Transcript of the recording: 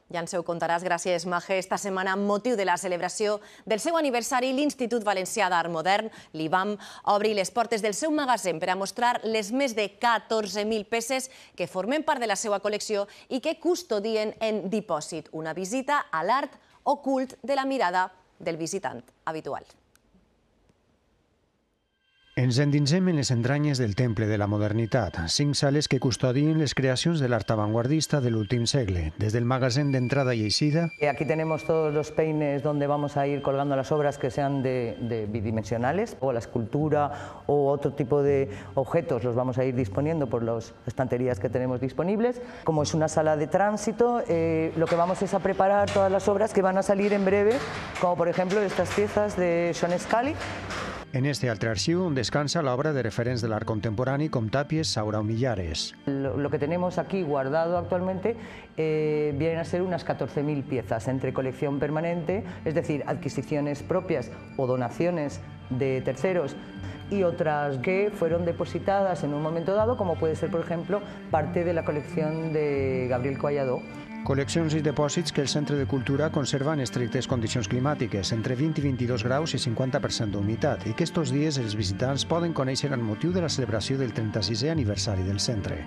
Ja ens ho contaràs, gràcies, Maje. Esta setmana, amb motiu de la celebració del seu aniversari, l'Institut Valencià d'Art Modern, l'IVAM, obri les portes del seu magatzem per a mostrar les més de 14.000 peces que formen part de la seva col·lecció i que custodien en dipòsit. Una visita a l'art ocult de la mirada del visitant habitual. Ens endinsem en les entranyes del Temple de la Modernitat, 5 sales que custodien les creacions de l'art avantguardista de l'últim segle, des del magatzem d'entrada y eixida. Aquí tenemos todos los peines donde vamos a ir colgando las obras que sean de bidimensionales, o la escultura o otro tipo de objetos los vamos a ir disponiendo por las estanterías que tenemos disponibles. Como es una sala de tránsito, lo que vamos es a preparar todas las obras que van a salir en breve, como por ejemplo estas piezas de Sean Scully. En este altre arxiu descansa l'obra de referents de l'art contemporani com Tàpies, Saura o Millares. Lo que tenemos aquí guardado actualmente vienen a ser unas 14.000 piezas entre colección permanente, es decir, adquisiciones propias o donaciones de terceros, y otras que fueron depositadas en un momento dado, como puede ser, por ejemplo, parte de la colección de Gabriel Collado. Col·leccions i depòsits que el Centre de Cultura conserva en estrictes condicions climàtiques, entre 20 i 22 graus i 50% d'humitat, i que estos dies els visitants poden conèixer amb motiu de la celebració del 36è aniversari del centre.